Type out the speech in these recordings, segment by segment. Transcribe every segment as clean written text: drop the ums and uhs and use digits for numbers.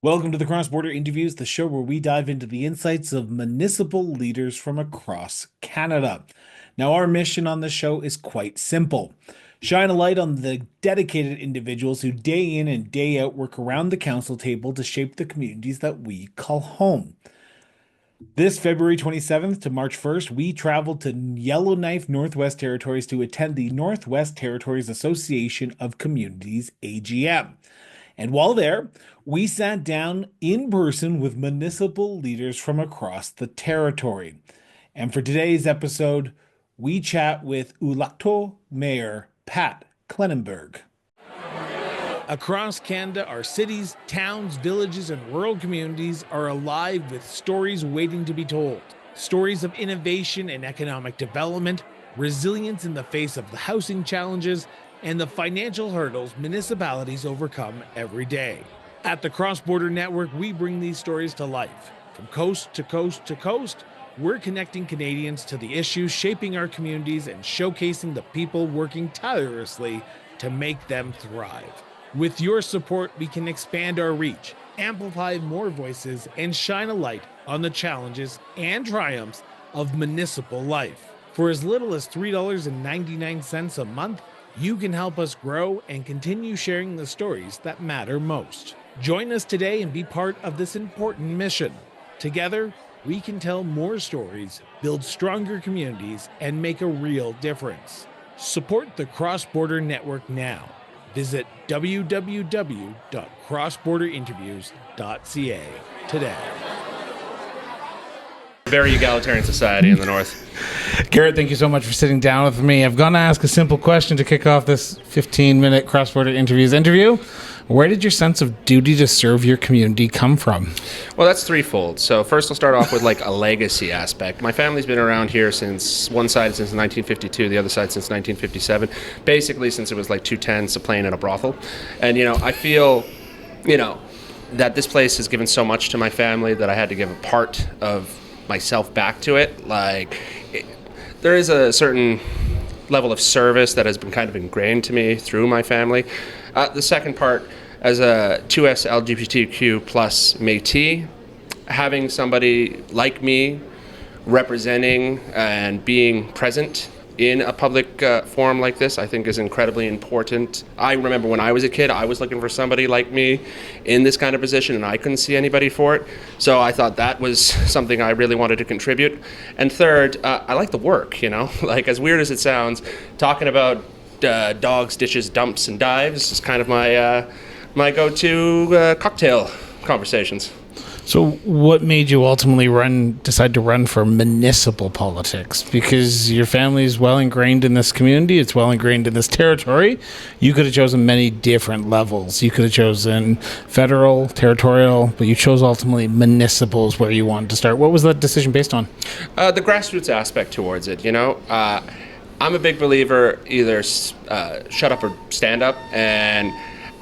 Welcome to the Cross Border Interviews, the show where we dive into the insights of municipal leaders from across Canada. Now, our mission on the show is quite simple: shine a light on the dedicated individuals who day in and day out work around the council table to shape the communities that we call home. This February 27th to March 1st, we traveled to Yellowknife, Northwest Territories to attend the Northwest Territories Association of Communities AGM. And while there, we sat down in person with municipal leaders from across the territory. And for today's episode, we chat with Ulato Mayor Pat Klenenberg. Across Canada, our cities, towns, villages, and rural communities are alive with stories waiting to be told. Stories of innovation and economic development, resilience in the face of the housing challenges, and the financial hurdles municipalities overcome every day. At the Cross Border Network, we bring these stories to life. From coast to coast to coast, we're connecting Canadians to the issues shaping our communities and showcasing the people working tirelessly to make them thrive. With your support, we can expand our reach, amplify more voices, and shine a light on the challenges and triumphs of municipal life. For as little as $3.99 a month, you can help us grow and continue sharing the stories that matter most. Join us today and be part of this important mission. Together, we can tell more stories, build stronger communities, and make a real difference. Support the Cross Border Network now. Visit www.crossborderinterviews.ca today. Very egalitarian society in the North. Garrett, thank you so much for sitting down with me. I'm going to ask a simple question to kick off this 15-minute cross-border interview. Where did your sense of duty to serve your community come from? Well, that's threefold. So first I'll start off with like a legacy aspect. My family's been around here since one side since 1952, the other side since 1957. Basically since it was like 210s playing in a brothel. And, I feel, that this place has given so much to my family that I had to give a part of myself back to it. There is a certain level of service that has been kind of ingrained to me through my family. The second part, as a 2S LGBTQ plus Métis, having somebody like me representing and being present in a public forum like this, I think is incredibly important. I remember when I was a kid, I was looking for somebody like me in this kind of position, and I couldn't see anybody for it. So I thought that was something I really wanted to contribute. And third, I like the work, like as weird as it sounds, talking about dogs, ditches, dumps, and dives is kind of my go-to cocktail conversations. So what made you ultimately decide to run for municipal politics? Because your family is well ingrained in this community, it's well ingrained in this territory. You could have chosen many different levels. You could have chosen federal, territorial, but you chose ultimately municipals where you wanted to start. What was that decision based on? The grassroots aspect towards it, I'm a big believer either shut up or stand up, and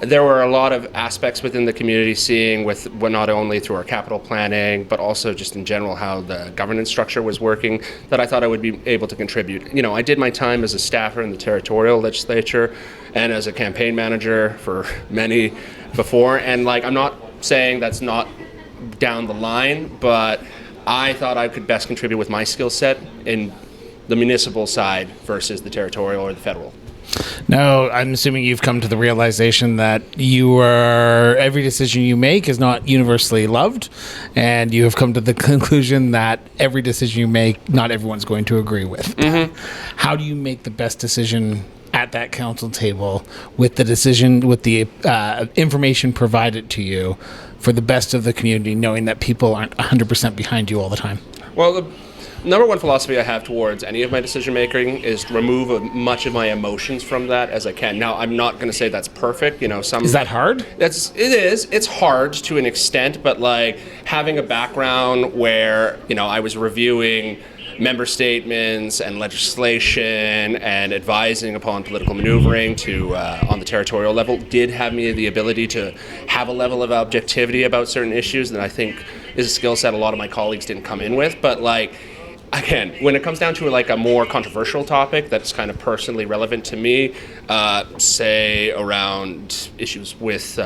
there were a lot of aspects within the community seeing with not only through our capital planning, but also just in general how the governance structure was working that I thought I would be able to contribute. I did my time as a staffer in the territorial legislature and as a campaign manager for many before. And I'm not saying that's not down the line, but I thought I could best contribute with my skill set in the municipal side versus the territorial or the federal. No, I'm assuming you've come to the realization that every decision you make is not universally loved, and you have come to the conclusion that every decision you make, not everyone's going to agree with. Mm-hmm. How do you make the best decision at that council table with the information provided to you for the best of the community, knowing that people aren't 100% behind you all the time? Well, the number one philosophy I have towards any of my decision making is to remove as much of my emotions from that as I can. Now, I'm not going to say that's perfect. Is that hard? It is. It's hard to an extent, but having a background where I was reviewing member statements and legislation and advising upon political maneuvering on the territorial level did have me the ability to have a level of objectivity about certain issues that I think is a skill set a lot of my colleagues didn't come in with. But again, when it comes down to a more controversial topic that's kind of personally relevant to me, say around issues with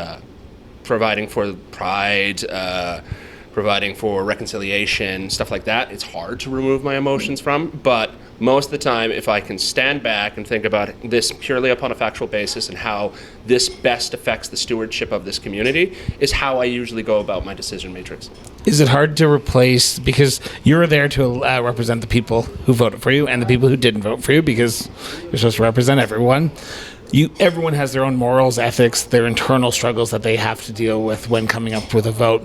providing for pride, providing for reconciliation, stuff like that, it's hard to remove my emotions from. But most of the time, if I can stand back and think about this purely upon a factual basis and how this best affects the stewardship of this community, is how I usually go about my decision matrix. Is it hard to replace, because you're there to represent the people who voted for you and the people who didn't vote for you, because you're supposed to represent everyone. Everyone has their own morals, ethics, their internal struggles that they have to deal with when coming up with a vote.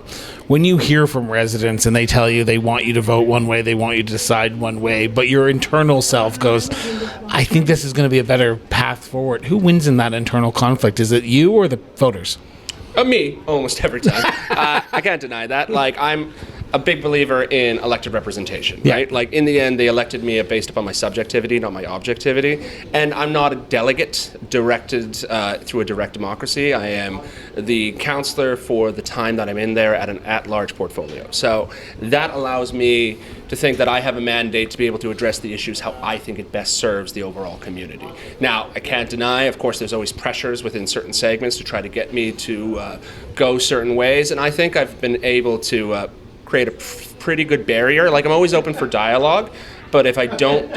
When you hear from residents and they tell you they want you to vote one way, they want you to decide one way, but your internal self goes, I think this is going to be a better path forward. Who wins in that internal conflict? Is it you or the voters? Me, almost every time. I can't deny that. Like, I'm a big believer in elected representation, right? Like, in the end, they elected me based upon my subjectivity, not my objectivity. And I'm not a delegate directed through a direct democracy. I am the councillor for the time that I'm in there at an at-large portfolio. So that allows me to think that I have a mandate to be able to address the issues how I think it best serves the overall community. Now, I can't deny, of course, there's always pressures within certain segments to try to get me to go certain ways. And I think I've been able to create a pretty good barrier. Like, I'm always open for dialogue, but if I don't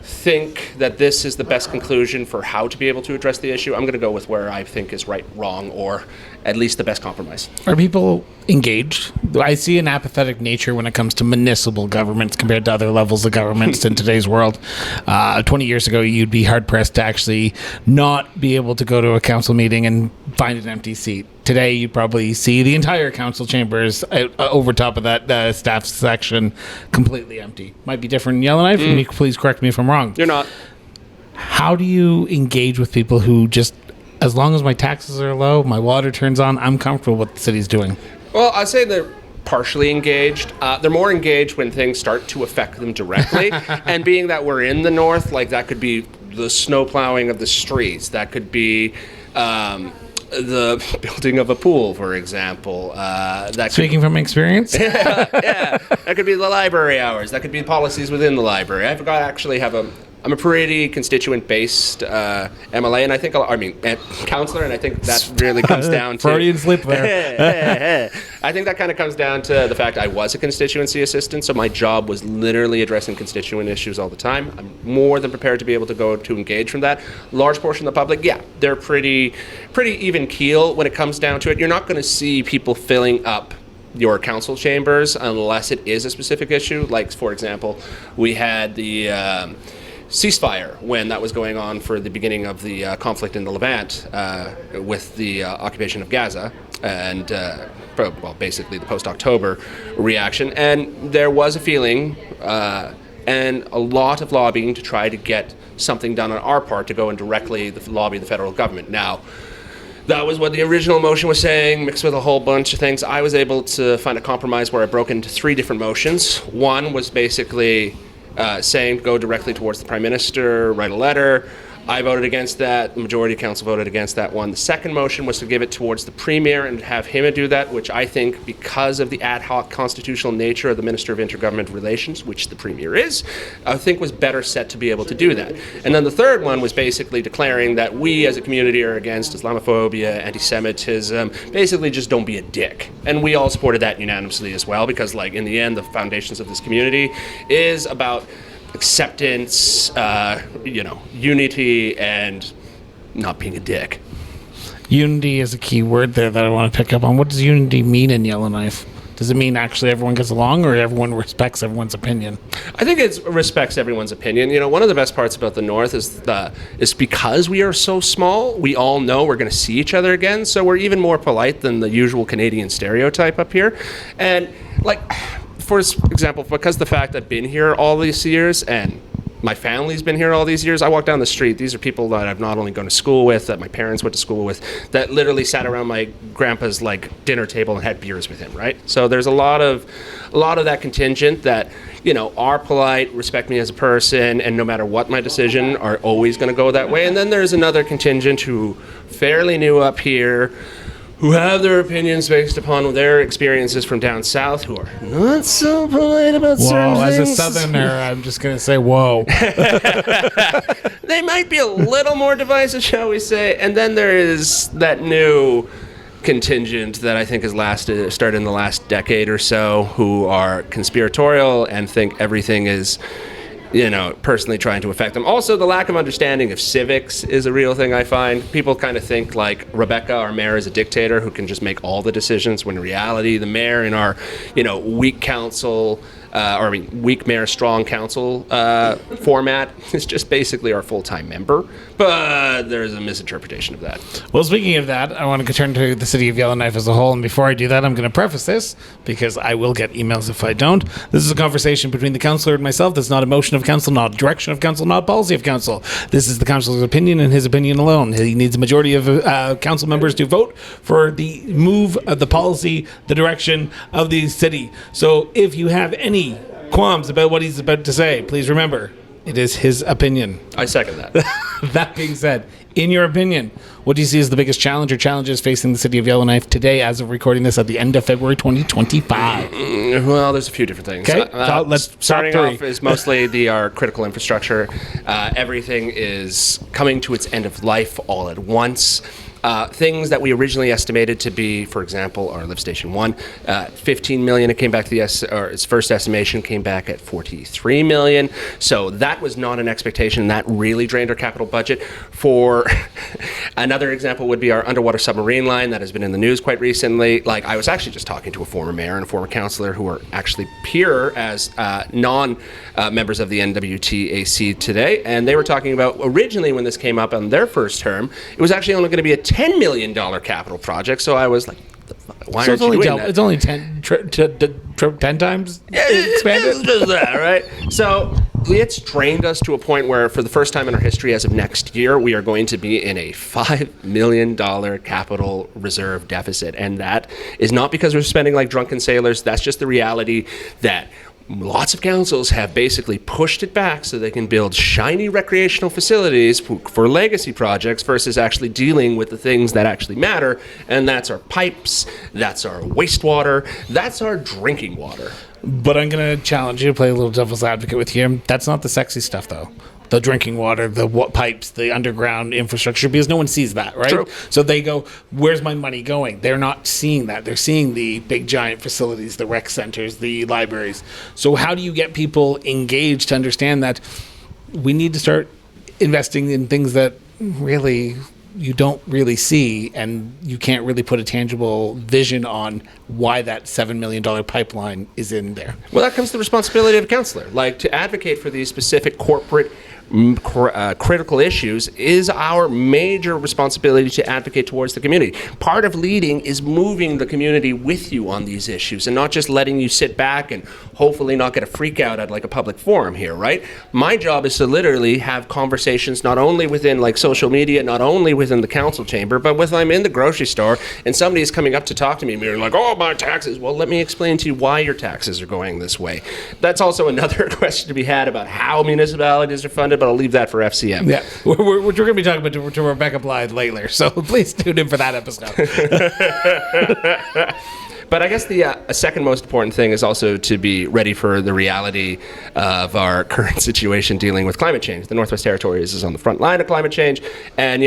think that this is the best conclusion for how to be able to address the issue, I'm going to go with where I think is right, wrong, or at least the best compromise. Are people engaged? I see an apathetic nature when it comes to municipal governments compared to other levels of governments in today's world. 20 years ago, you'd be hard-pressed to actually not be able to go to a council meeting and find an empty seat. Today, you probably see the entire council chambers over top of that staff section completely empty. Might be different in Yellowknife. Can you please correct me if I'm wrong? You're not. How do you engage with people who just, as long as my taxes are low, my water turns on, I'm comfortable with what the city's doing? Well, I'd say they're partially engaged. They're more engaged when things start to affect them directly. And being that we're in the north, like, that could be the snow plowing of the streets. That could be the building of a pool, for example. Speaking from experience? Yeah, that could be the library hours. That could be policies within the library. I forgot to actually have I'm a pretty constituent-based MLA, and I think, councillor, and I think that really comes down to... Freudian slip there. I think that kind of comes down to the fact I was a constituency assistant, so my job was literally addressing constituent issues all the time. I'm more than prepared to be able to go to engage from that. Large portion of the public, yeah, they're pretty even keel when it comes down to it. You're not going to see people filling up your council chambers unless it is a specific issue. Like, for example, we had the... ceasefire when that was going on for the beginning of the conflict in the Levant with the occupation of Gaza and basically the post-October reaction, and there was a feeling and a lot of lobbying to try to get something done on our part to go and directly lobby the federal government. Now, that was what the original motion was saying, mixed with a whole bunch of things. I was able to find a compromise where I broke into 3 different motions. One was basically saying go directly towards the Prime Minister, write a letter. I voted against that. The majority of council voted against that one. The second motion was to give it towards the Premier and have him do that, which I think, because of the ad hoc constitutional nature of the Minister of Intergovernmental Relations, which the Premier is, I think was better set to be able to do that. And then the third one was basically declaring that we as a community are against Islamophobia, anti-Semitism, basically just don't be a dick. And we all supported that unanimously as well, because, like, in the end, the foundations of this community is about acceptance, unity, and not being a dick. Unity is a key word there that I want to pick up on. What does unity mean in Yellowknife? Does it mean actually everyone gets along, or everyone respects everyone's opinion? I think it respects everyone's opinion. You know, one of the best parts about the North is because we are so small, we all know we're going to see each other again, so we're even more polite than the usual Canadian stereotype up here. And, like, for example, because the fact I've been here all these years and my family's been here all these years, I walk down the street, these are people that I've not only gone to school with, that my parents went to school with, that literally sat around my grandpa's, like, dinner table and had beers with him, right? So there's a lot of that contingent that, you know, are polite, respect me as a person, and no matter what my decision are always going to go that way. And then there's another contingent who fairly new up here, who have their opinions based upon their experiences from down south, who are not so polite about certain things. As a southerner, I'm just going to say, whoa. They might be a little more divisive, shall we say. And then there is that new contingent that I think has started in the last decade or so, who are conspiratorial and think everything is, personally trying to affect them. Also, the lack of understanding of civics is a real thing I find. People kind of think like Rebecca, our mayor, is a dictator who can just make all the decisions, when in reality, the mayor in our, weak council, weak mayor, strong council format is just basically our full-time member. But there's a misinterpretation of that. Well, speaking of that, I want to turn to the city of Yellowknife as a whole. And before I do that, I'm going to preface this, because I will get emails if I don't. This is a conversation between the councillor and myself. That's not a motion of council, not a direction of council, not policy of council. This is the councillor's opinion and his opinion alone. He needs a majority of council members to vote for the move of the policy, the direction of the city. So if you have any qualms about what he's about to say, please remember, it is his opinion. I second that. That being said, in your opinion, what do you see as the biggest challenge or challenges facing the city of Yellowknife today, as of recording this at the end of February 2025? Well, there's a few different things. Okay, let's starting top three. off is mostly our critical infrastructure. Everything is coming to its end of life all at once. Things that we originally estimated to be, for example, our lift station 1, 15 million. It came back to its first estimation came back at 43 million. So that was not an expectation. That really drained our capital budget. For another example would be our underwater submarine line that has been in the news quite recently. Like, I was actually just talking to a former mayor and a former councillor who are actually peer as non-members of the NWTAC today, and they were talking about originally when this came up on their first term, it was actually only going to be a $10 million capital project. So I was like, why aren't you doing that? It's only 10 times expanded? Just that, right? So it's drained us to a point where, for the first time in our history, as of next year, we are going to be in a $5 million capital reserve deficit. And that is not because we're spending like drunken sailors. That's just the reality that lots of councils have basically pushed it back so they can build shiny recreational facilities for legacy projects versus actually dealing with the things that actually matter, and that's our pipes, that's our wastewater, that's our drinking water. But I'm going to challenge you to play a little devil's advocate with you. That's not the sexy stuff, though. The drinking water, the pipes, the underground infrastructure, because no one sees that, right? True. So they go, where's my money going? They're not seeing that. They're seeing the big giant facilities, the rec centers, the libraries. So how do you get people engaged to understand that we need to start investing in things that really you don't really see, and you can't really put a tangible vision on why that $7 million pipeline is in there? Well, that comes to the responsibility of a councillor. Like, to advocate for these specific corporate critical issues is our major responsibility to advocate towards the community. Part of leading is moving the community with you on these issues and not just letting you sit back and hopefully not get a freak out at like a public forum here, right? My job is to literally have conversations not only within like social media, not only within the council chamber, but when I'm in the grocery store and somebody is coming up to talk to me and they're like, oh, my taxes. Well, let me explain to you why your taxes are going this way. That's also another question to be had about how municipalities are funded, but I'll leave that for FCM. Yeah, we're going to be talking about to Rebecca Blythe later, so please tune in for that episode. But I guess a second most important thing is also to be ready for the reality of our current situation dealing with climate change. The Northwest Territories is on the front line of climate change. And,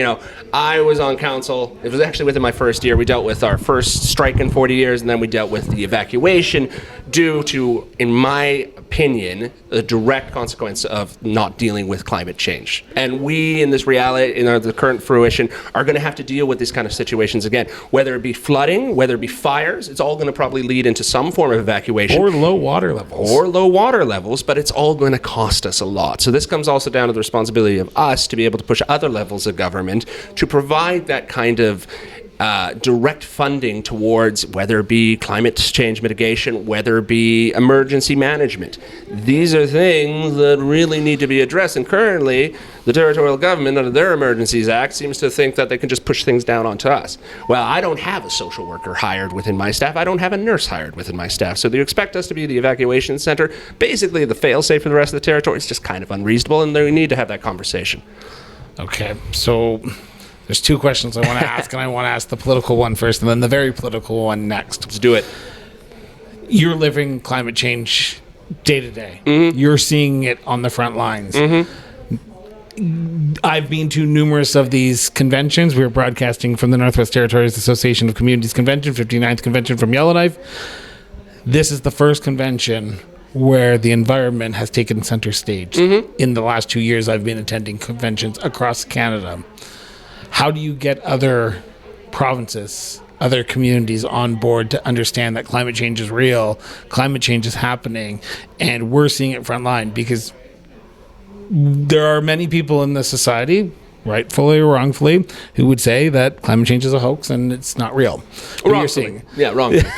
I was on council. It was actually within my first year. We dealt with our first strike in 40 years, and then we dealt with the evacuation due to, in my opinion, the direct consequence of not dealing with climate change. And we, in this reality, in the current fruition, are going to have to deal with these kind of situations again. Whether it be flooding, whether it be fires, it's all going to probably lead into some form of evacuation. Or low water levels. But it's all going to cost us a lot. So this comes also down to the responsibility of us to be able to push other levels of government to provide that kind of direct funding towards whether it be climate change mitigation, whether it be emergency management. These are things that really need to be addressed. And currently, the territorial government, under their Emergencies Act, seems to think that they can just push things down onto us. Well, I don't have a social worker hired within my staff. I don't have a nurse hired within my staff. So you expect us to be the evacuation center, basically the fail-safe for the rest of the territory. It's just kind of unreasonable, and we need to have that conversation. Okay, so there's two questions I want to ask, and I want to ask the political one first, and then the very political one next. Let's do it. You're living climate change day to day. Mm-hmm. You're seeing it on the front lines. Mm-hmm. I've been to numerous of these conventions. We were broadcasting from the Northwest Territories Association of Communities Convention, 59th convention from Yellowknife. This is the first convention where the environment has taken center stage. In the last 2 years, I've been attending conventions across Canada. How do you get other provinces, other communities on board to understand that climate change is real, climate change is happening, and we're seeing it frontline? Because there are many people in the society, rightfully or wrongfully, who would say that climate change is a hoax and it's not real. What you're seeing. Yeah, wrongfully.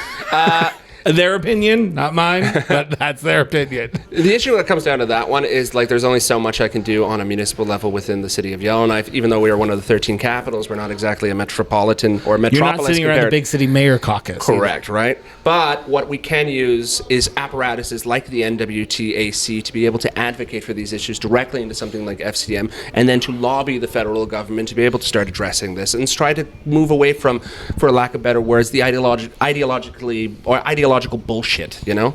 Their opinion, not mine, but that's their opinion. The issue that comes down to that one is like there's only so much I can do on a municipal level within the city of Yellowknife. Even though we are one of the 13 capitals, we're not exactly a metropolitan or a metropolis. You're not sitting around the big city mayor caucus. Correct, right? But what we can use is apparatuses like the NWTAC to be able to advocate for these issues directly into something like FCM, and then to lobby the federal government to be able to start addressing this and try to move away from, for lack of better words, the ideological bullshit, you know?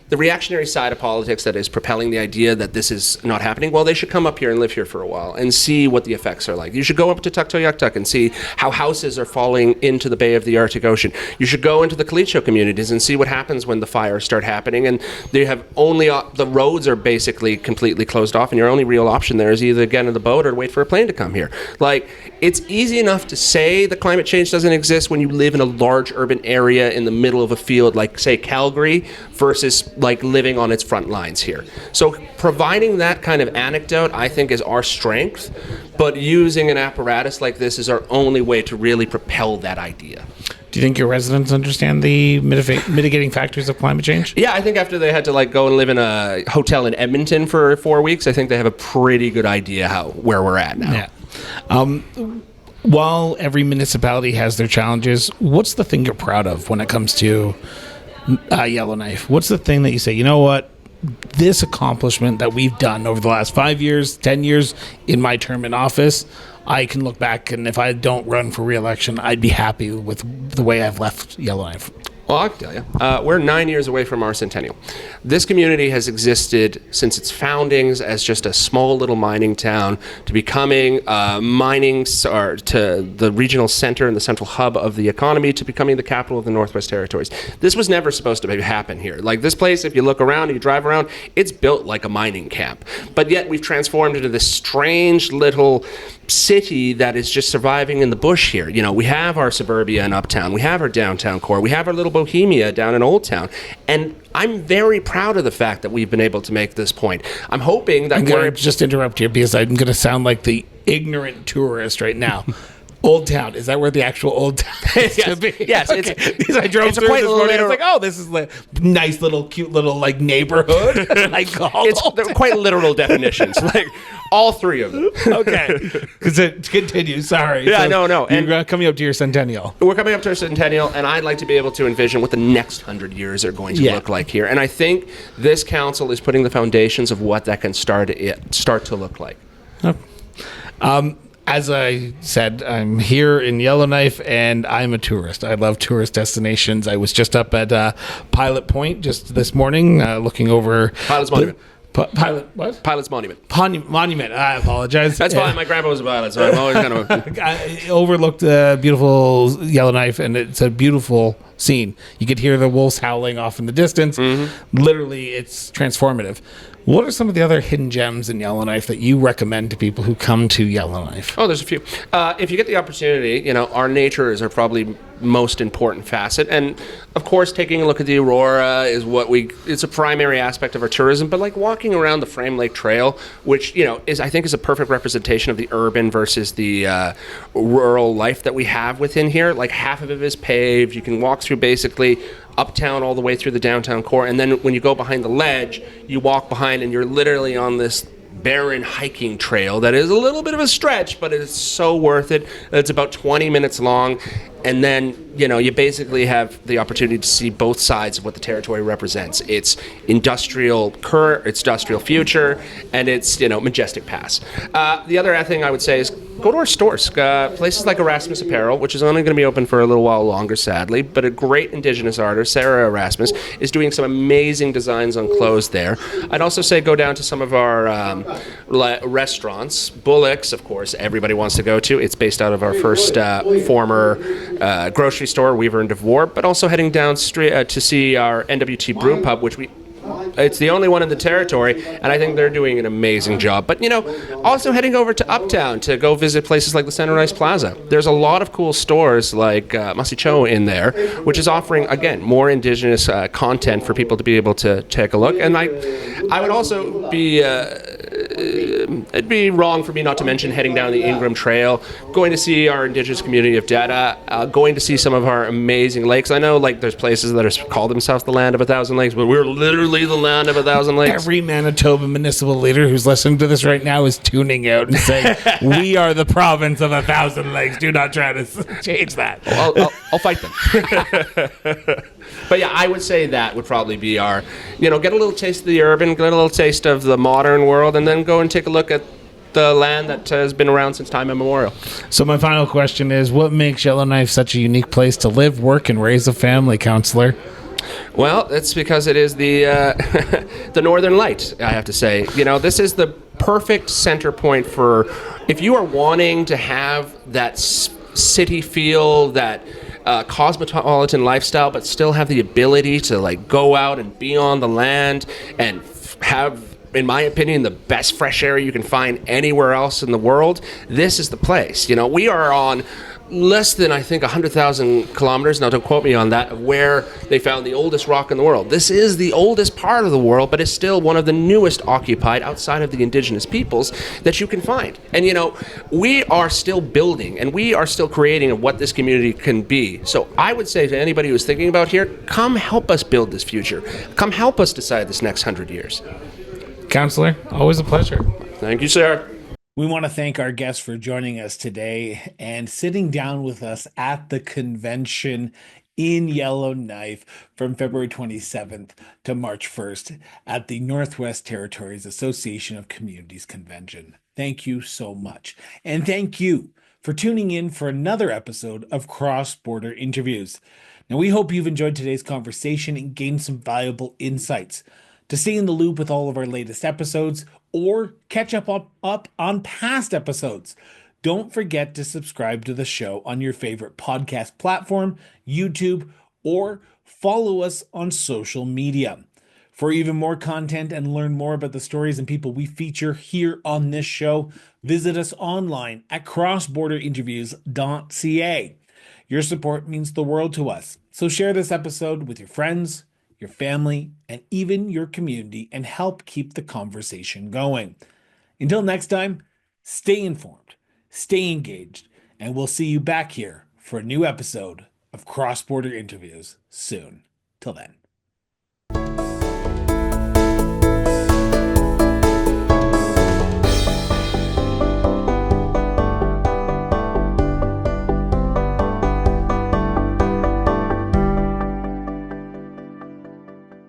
The reactionary side of politics that is propelling the idea that this is not happening, well, they should come up here and live here for a while and see what the effects are like. You should go up to Tuktoyaktuk and see how houses are falling into the Bay of the Arctic Ocean. You should go into the Kalicho communities and see what happens when the fires start happening, and they have only the roads are basically completely closed off, and your only real option there is either get in the boat or wait for a plane to come here. Like, it's easy enough to say that climate change doesn't exist when you live in a large urban area in the middle of a field like, say, Calgary, versus like living on its front lines here. So providing that kind of anecdote, I think, is our strength, but using an apparatus like this is our only way to really propel that idea. Do you think your residents understand the mitigating factors of climate change? Yeah, I think after they had to like go and live in a hotel in Edmonton for 4 weeks, I think they have a pretty good idea where we're at now. Yeah. While every municipality has their challenges, what's the thing you're proud of when it comes to Yellowknife? What's the thing that you say, you know what, this accomplishment that we've done over the last 5 years, 10 years in my term in office, I can look back, and if I don't run for re-election, I'd be happy with the way I've left Yellowknife? Well, I can tell you, we're 9 years away from our centennial. This community has existed since its foundings as just a small little mining town to becoming to the regional center and the central hub of the economy, to becoming the capital of the Northwest Territories. This was never supposed to happen here. Like, this place, if you look around and you drive around, it's built like a mining camp. But yet we've transformed into this strange little city that is just surviving in the bush here. You know, we have our suburbia and uptown, we have our downtown core, we have our little bohemia down in Old Town, and I'm very proud of the fact that we've been able to make this point. I'm hoping that I'm going to just interrupt here because I'm going to sound like the ignorant tourist right now. Old Town, is that where the actual Old Town is to be? Yes. Okay. Because I drove through this morning, I was like, oh, this is a nice little, cute little, like, neighborhood. They're quite literal definitions, like all three of them. Okay. Continue, sorry. Yeah, so no. And you're coming up to your centennial. We're coming up to our centennial, and I'd like to be able to envision what the next 100 years are going to look like here. And I think this council is putting the foundations of what that can start to look like. As I said, I'm here in Yellowknife, and I'm a tourist. I love tourist destinations. I was just up at Pilot Point just this morning, looking over... Pilot's Monument. Pilot's Monument. Monument. I apologize. That's fine. My grandpa was a pilot, so I'm always kind of... I overlooked beautiful Yellowknife, and it's a beautiful scene. You could hear the wolves howling off in the distance. Mm-hmm. Literally, it's transformative. What are some of the other hidden gems in Yellowknife that you recommend to people who come to Yellowknife? Oh, there's a few. If you get the opportunity, you know, our nature is our probably most important facet. And of course, taking a look at the aurora is it's a primary aspect of our tourism, but like walking around the Frame Lake Trail, which, you know, I think is a perfect representation of the urban versus the rural life that we have within here. Like, half of it is paved. You can walk through basically uptown all the way through the downtown core, and then when you go behind the ledge, you walk behind and you're literally on this barren hiking trail that is a little bit of a stretch, but it's so worth it. It's about 20 minutes long, And then, you basically have the opportunity to see both sides of what the territory represents. It's industrial current, it's industrial future, and it's, majestic past. The other thing I would say is go to our stores. Places like Erasmus Apparel, which is only going to be open for a little while longer, sadly, but a great Indigenous artist, Sarah Erasmus, is doing some amazing designs on clothes there. I'd also say go down to some of our restaurants. Bullock's, of course, everybody wants to go to. It's based out of our first former grocery store, Weaver and DeVore, but also heading down street to see our NWT Brew Pub, which it's the only one in the territory, and I think they're doing an amazing job. But, also heading over to Uptown to go visit places like the Center Ice Plaza. There's a lot of cool stores like Masi Cho in there, which is offering, again, more Indigenous content for people to be able to take a look. And I would also be... it'd be wrong for me not to mention heading down the Ingram Trail, going to see our Indigenous community of Dada, going to see some of our amazing lakes. I know, there's places that call themselves the land of 1,000 lakes, but we're literally the land of 1,000 lakes. Every Manitoba municipal leader who's listening to this right now is tuning out and saying, "We are the province of 1,000 lakes. Do not try to change that." I'll fight them. But yeah, I would say that would probably be our, get a little taste of the urban, get a little taste of the modern world, and then go and take a look at the land that has been around since time immemorial. So my final question is, what makes Yellowknife such a unique place to live, work, and raise a family, Councillor? Well, it's because it is the the Northern Light, I have to say. This is the perfect center point for if you are wanting to have that city feel, that cosmopolitan lifestyle, but still have the ability to go out and be on the land and have, in my opinion, the best fresh air you can find anywhere else in the world. This is the place. We are on less than, I think, 100,000 kilometers, now don't quote me on that, of where they found the oldest rock in the world. This is the oldest part of the world, but it's still one of the newest occupied outside of the Indigenous peoples that you can find. And we are still building and we are still creating what this community can be. So I would say to anybody who's thinking about here, come help us build this future. Come help us decide this next 100 years. Councillor, always a pleasure. Thank you, sir. We want to thank our guests for joining us today and sitting down with us at the convention in Yellowknife from February 27th to March 1st at the Northwest Territories Association of Communities Convention. Thank you so much. And thank you for tuning in for another episode of Cross Border Interviews. Now, we hope you've enjoyed today's conversation and gained some valuable insights. To stay in the loop with all of our latest episodes or catch up on past episodes, don't forget to subscribe to the show on your favorite podcast platform, YouTube, or follow us on social media. For even more content and learn more about the stories and people we feature here on this show, visit us online at crossborderinterviews.ca. Your support means the world to us, so share this episode with your friends, your family, and even your community, and help keep the conversation going. Until next time, stay informed, stay engaged, and we'll see you back here for a new episode of Cross Border Interviews soon. Till then.